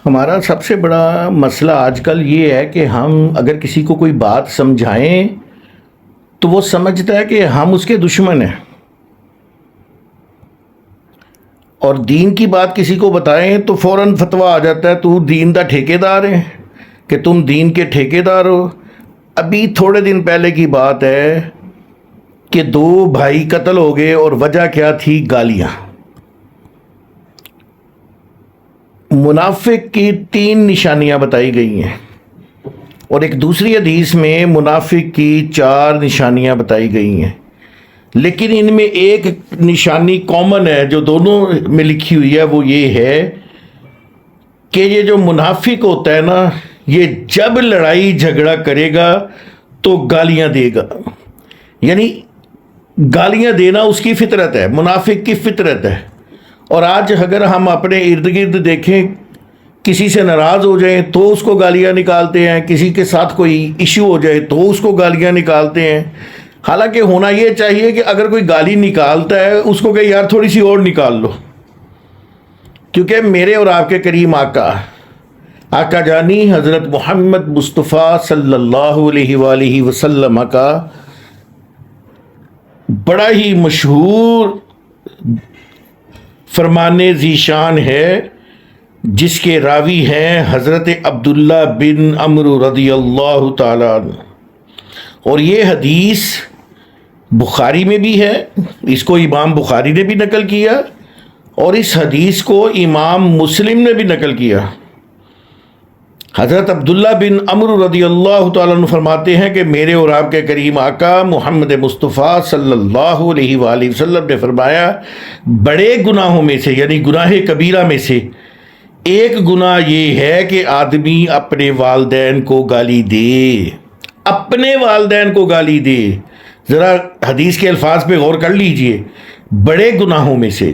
ہمارا سب سے بڑا مسئلہ آج کل یہ ہے کہ ہم اگر کسی کو کوئی بات سمجھائیں تو وہ سمجھتا ہے کہ ہم اس کے دشمن ہیں، اور دین کی بات کسی کو بتائیں تو فوراً فتویٰ آ جاتا ہے تو دین دا ٹھیکیدار ہے کہ تم دین کے ٹھیکیدار ہو۔ ابھی تھوڑے دن پہلے کی بات ہے کہ 2 بھائی قتل ہو گئے، اور وجہ کیا تھی؟ گالیاں۔ منافق کی 3 نشانیاں بتائی گئی ہیں، اور ایک دوسری حدیث میں منافق کی 4 نشانیاں بتائی گئی ہیں، لیکن ان میں ایک نشانی کامن ہے جو دونوں میں لکھی ہوئی ہے، وہ یہ ہے کہ یہ جو منافق ہوتا ہے نا، یہ جب لڑائی جھگڑا کرے گا تو گالیاں دے گا، یعنی گالیاں دینا اس کی فطرت ہے، منافق کی فطرت ہے۔ اور آج اگر ہم اپنے ارد گرد دیکھیں، کسی سے ناراض ہو جائیں تو اس کو گالیاں نکالتے ہیں، کسی کے ساتھ کوئی ایشو ہو جائے تو اس کو گالیاں نکالتے ہیں۔ حالانکہ ہونا یہ چاہیے کہ اگر کوئی گالی نکالتا ہے اس کو کہ یار تھوڑی سی اور نکال لو، کیونکہ میرے اور آپ کے کریم آقا جانی حضرت محمد مصطفیٰ صلی اللہ علیہ وآلہ وسلم کا بڑا ہی مشہور فرمانے ذیشان ہے، جس کے راوی ہیں حضرت عبداللہ بن عمرو رضی اللہ تعالیٰ عنہ، اور یہ حدیث بخاری میں بھی ہے، اس کو امام بخاری نے بھی نقل کیا، اور اس حدیث کو امام مسلم نے بھی نقل کیا۔ حضرت عبداللہ بن عمرو رضی اللہ تعالیٰ عنہ فرماتے ہیں کہ میرے اور آپ کے کریم آقا محمد مصطفیٰ صلی اللہ علیہ وآلہ وسلم نے فرمایا، بڑے گناہوں میں سے یعنی گناہ کبیرہ میں سے ایک گناہ یہ ہے کہ آدمی اپنے والدین کو گالی دے، اپنے والدین کو گالی دے۔ ذرا حدیث کے الفاظ پہ غور کر لیجئے، بڑے گناہوں میں سے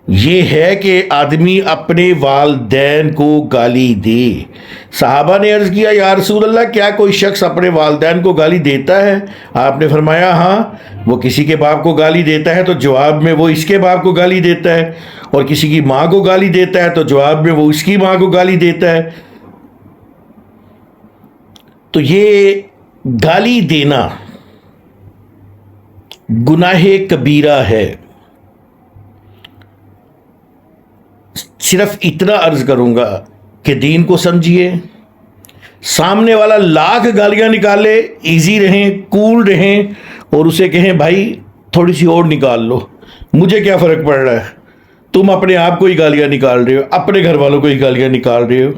یہ ہے کہ آدمی اپنے والدین کو گالی دے۔ صحابہ نے عرض کیا، یا رسول اللہ، کیا کوئی شخص اپنے والدین کو گالی دیتا ہے؟ آپ نے فرمایا ہاں، وہ کسی کے باپ کو گالی دیتا ہے تو جواب میں وہ اس کے باپ کو گالی دیتا ہے، اور کسی کی ماں کو گالی دیتا ہے تو جواب میں وہ اس کی ماں کو گالی دیتا ہے۔ تو یہ گالی دینا گناہ کبیرہ ہے۔ صرف اتنا عرض کروں گا کہ دین کو سمجھیے، سامنے والا لاکھ گالیاں نکالے، ایزی رہیں، کول رہیں، اور اسے کہیں بھائی تھوڑی سی اور نکال لو، مجھے کیا فرق پڑ رہا ہے، تم اپنے آپ کو ہی گالیاں نکال رہے ہو، اپنے گھر والوں کو ہی گالیاں نکال رہے ہو۔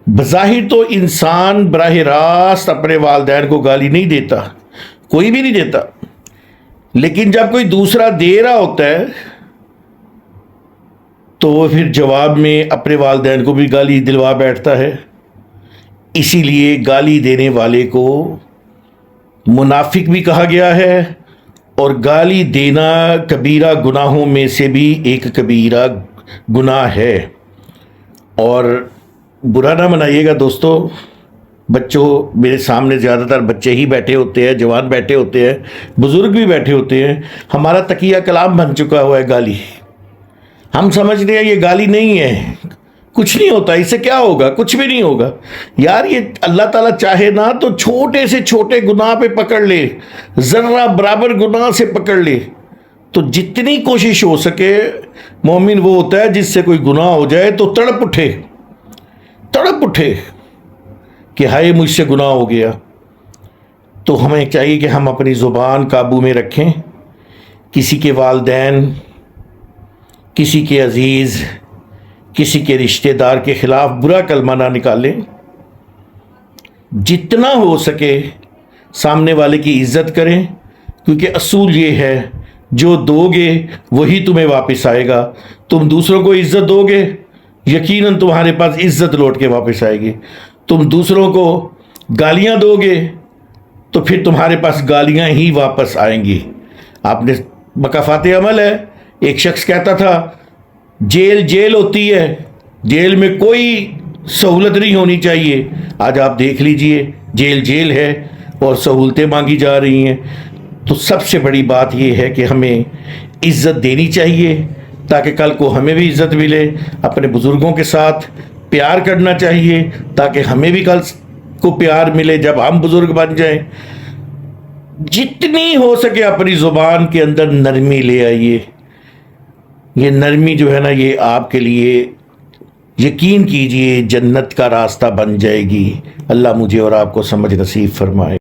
بظاہر تو انسان براہ راست اپنے والدین کو گالی نہیں دیتا، کوئی بھی نہیں دیتا، لیکن جب کوئی دوسرا دے رہا ہوتا ہے تو وہ پھر جواب میں اپنے والدین کو بھی گالی دلوا بیٹھتا ہے۔ اسی لیے گالی دینے والے کو منافق بھی کہا گیا ہے، اور گالی دینا کبیرہ گناہوں میں سے بھی ایک کبیرہ گناہ ہے۔ اور برا نہ منائیے گا دوستو، بچوں، میرے سامنے زیادہ تر بچے ہی بیٹھے ہوتے ہیں، جوان بیٹھے ہوتے ہیں، بزرگ بھی بیٹھے ہوتے ہیں، ہمارا تکیہ کلام بن چکا ہوا ہے گالی۔ ہم سمجھتے ہیں یہ گالی نہیں ہے، کچھ نہیں ہوتا، اس سے کیا ہوگا؟ کچھ بھی نہیں ہوگا۔ یار یہ اللہ تعالیٰ چاہے نا تو چھوٹے سے چھوٹے گناہ پہ پکڑ لے، ذرہ برابر گناہ سے پکڑ لے، تو جتنی کوشش ہو سکے، مومن وہ ہوتا ہے جس سے کوئی گناہ ہو جائے تو تڑپ اٹھے کہ ہائے مجھ سے گناہ ہو گیا۔ تو ہمیں چاہیے کہ ہم اپنی زبان قابو میں رکھیں، کسی کے والدین، کسی کے عزیز، کسی کے رشتہ دار کے خلاف برا کلمہ نہ نکالیں۔ جتنا ہو سکے سامنے والے کی عزت کریں، کیونکہ اصول یہ ہے جو دو گے وہی تمہیں واپس آئے گا۔ تم دوسروں کو عزت دو گے، یقیناً تمہارے پاس عزت لوٹ کے واپس آئے گی۔ تم دوسروں کو گالیاں دو گے تو پھر تمہارے پاس گالیاں ہی واپس آئیں گی۔ آپ نے مکافات عمل ہے، ایک شخص کہتا تھا جیل ہوتی ہے، جیل میں کوئی سہولت نہیں ہونی چاہیے۔ آج آپ دیکھ لیجئے، جیل ہے اور سہولتیں مانگی جا رہی ہیں۔ تو سب سے بڑی بات یہ ہے کہ ہمیں عزت دینی چاہیے تاکہ کل کو ہمیں بھی عزت ملے۔ اپنے بزرگوں کے ساتھ پیار کرنا چاہیے تاکہ ہمیں بھی کل کو پیار ملے جب ہم بزرگ بن جائیں. جتنی ہو سکے اپنی زبان کے اندر نرمی لے آئیے. یہ نرمی جو ہے نا یہ آپ کے لیے یقین کیجئے جنت کا راستہ بن جائے گی. اللہ مجھے اور آپ کو سمجھ نصیب فرمائے.